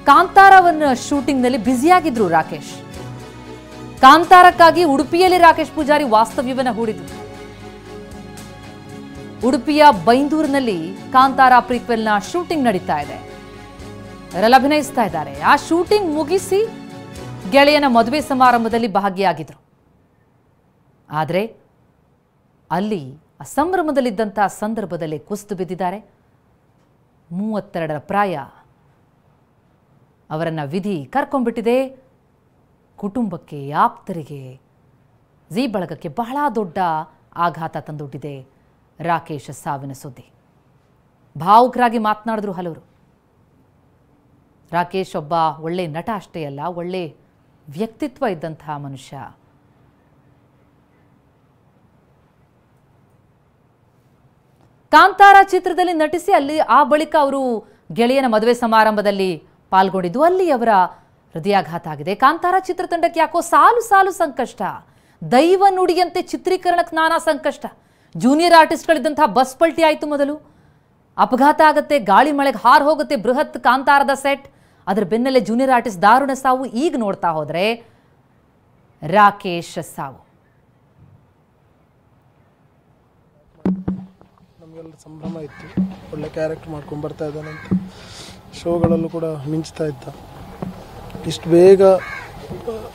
ಕಾಂತಾರವನ್ನ shooting ನಲ್ಲಿ ಬ್ಯುಸಿಯಾಗಿದ್ರು ರಾಕೇಶ್. ಕಾಂತಾರಕ್ಕಾಗಿ ಉಡುಪಿಯಲ್ಲಿ ರಾಕೇಶ್ ಪೂಜಾರಿ ವಾಸ್ತವ್ಯವನ್ನ ಹೂಡಿದ್ರು. ಉಡುಪಿಯ ಬೈಂದೂರಿನಲ್ಲಿ ಕಾಂತಾರ ಪ್ರೀಕ್ವೆಲ್ನ ಶೂಟಿಂಗ್ ನಡೀತಾ ಇದೆ. ಅವರೆಲ್ಲ ಅಭಿನಯಿಸ್ತಾ ಇದ್ದಾರೆ. ಆ ಶೂಟಿಂಗ್ ಮುಗಿಸಿ ಗೆಳೆಯನ ಮದುವೆ ಸಮಾರಂಭದಲ್ಲಿ ಭಾಗಿಯಾಗಿದ್ರು. ಆದರೆ ಅಲ್ಲಿ ಸಂಭ್ರಮದಲ್ಲಿದ್ದಂತಹ ಸಂದರ್ಭದಲ್ಲಿ ಕುಸಿದು ಬಿದ್ದಿದ್ದಾರೆ. 32ರ ಪ್ರಾಯ. ಅವರನ್ನ ವಿಧಿ ಕರ್ಕೊಂಡ್ಬಿಟ್ಟಿದೆ. ಕುಟುಂಬಕ್ಕೆ, ಆಪ್ತರಿಗೆ, ಜೀ ಬಳಗಕ್ಕೆ ಬಹಳ ದೊಡ್ಡ ಆಘಾತ ತಂದೊಡ್ಡಿದೆ ರಾಕೇಶ್ ಸಾವಿನ ಸುದ್ದಿ. ಭಾವುಕರಾಗಿ ಮಾತನಾಡಿದ್ರು ಹಲವರು. ರಾಕೇಶ್ ಒಬ್ಬ ಒಳ್ಳೆ ನಟ ಅಷ್ಟೇ ಅಲ್ಲ, ಒಳ್ಳೆ ವ್ಯಕ್ತಿತ್ವ ಇದ್ದಂತಹ ಮನುಷ್ಯ. ಕಾಂತಾರ ಚಿತ್ರದಲ್ಲಿ ನಟಿಸಿ ಅಲ್ಲಿ ಆ ಬಳಿಕ ಅವರು ಗೆಳೆಯನ ಮದುವೆ ಸಮಾರಂಭದಲ್ಲಿ ಪಾಲ್ಗೊಂಡಿದ್ದು. ಅಲ್ಲಿ ಅವರ ಹೃದಯಾಘಾತ ಆಗಿದೆ. ಕಾಂತಾರ ಚಿತ್ರತಂಡಕ್ಕೆ ಯಾಕೋ ಸಾಲು ಸಾಲು ಸಂಕಷ್ಟ. ದೈವ ನುಡಿಯಂತೆ ಚಿತ್ರೀಕರಣಕ್ಕೆ ನಾನಾ ಸಂಕಷ್ಟ. ಜೂನಿಯರ್ ಆರ್ಟಿಸ್ಟ್ಗಳಿದ್ದಂತಹ ಬಸ್ ಪಲ್ಟಿ ಆಯಿತು. ಮೊದಲು ಅಪಘಾತ ಆಗುತ್ತೆ, ಗಾಳಿ ಮಳೆಗೆ ಹಾರು ಹೋಗುತ್ತೆ ಬೃಹತ್ ಕಾಂತಾರದ ಸೆಟ್. ಅದರ ಬೆನ್ನಲ್ಲೇ ಜೂನಿಯರ್ ಆರ್ಟಿಸ್ಟ್ ದಾರುಣ ಸಾವು. ಈಗ ನೋಡ್ತಾ ಹೋದ್ರೆ ರಾಕೇಶ್ ಸಾವು. ನಮಗೆಲ್ಲ ಸಂಭ್ರಮ ಇತ್ತು. ಒಳ್ಳೆ ಕ್ಯಾರೆಕ್ಟರ್ ಮಾಡ್ಕೊಂಡು ಬರ್ತಾ ಇದ್ದಾನೆ ಅಂತ ಶೋಗಳಲ್ಲೂ ಕೂಡ ಮಿಂಚ್ತಾ ಇದ್ದ. ಇಷ್ಟು ಬೇಗ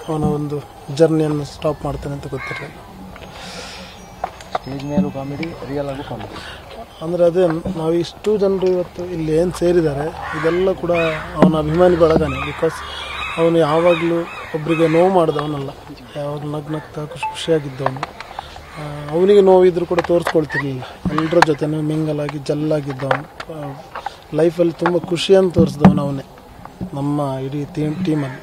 ಅವನ ಒಂದು ಜರ್ನಿಯನ್ನು ಸ್ಟಾಪ್ ಮಾಡ್ತಾನೆ ಅಂತ ಗೊತ್ತಿರಲಿಲ್ಲ. ಸ್ಟೇಜ್ ಮೇಲೂ ಕಾಮಿಡಿ, ರಿಯಲ್ ಆಗು ಕಾಮಿಡಿ. ಅಂದರೆ ಅದೇ ನಾವು ಇಷ್ಟು ಜನರು ಇವತ್ತು ಇಲ್ಲಿ ಏನು ಸೇರಿದ್ದಾರೆ ಇದೆಲ್ಲ ಕೂಡ ಅವನ ಅಭಿಮಾನಿ ಬಳಗನೆ. ಬಿಕಾಸ್ ಅವನು ಯಾವಾಗಲೂ ಒಬ್ಬರಿಗೆ ನೋವು ಮಾಡಿದವನಲ್ಲ, ಯಾವಾಗಲೂ ನಗ್ನಗ್ತಾ ಖುಷಿಯಾಗಿದ್ದವನು. ಅವನಿಗೆ ನೋವಿದ್ರೂ ಕೂಡ ತೋರಿಸ್ಕೊಳ್ತಿರ್ಲಿಲ್ಲ. ಎಲ್ಲರ ಜೊತೆ ಮಿಂಗಲಾಗಿ ಜಲ್ಲಾಗಿದ್ದವನು. ಲೈಫಲ್ಲಿ ತುಂಬ ಖುಷಿಯನ್ನು ತೋರಿಸಿದವನು ಅವನೇ ನಮ್ಮ ಇಡೀ ಟೀಮಲ್ಲಿ.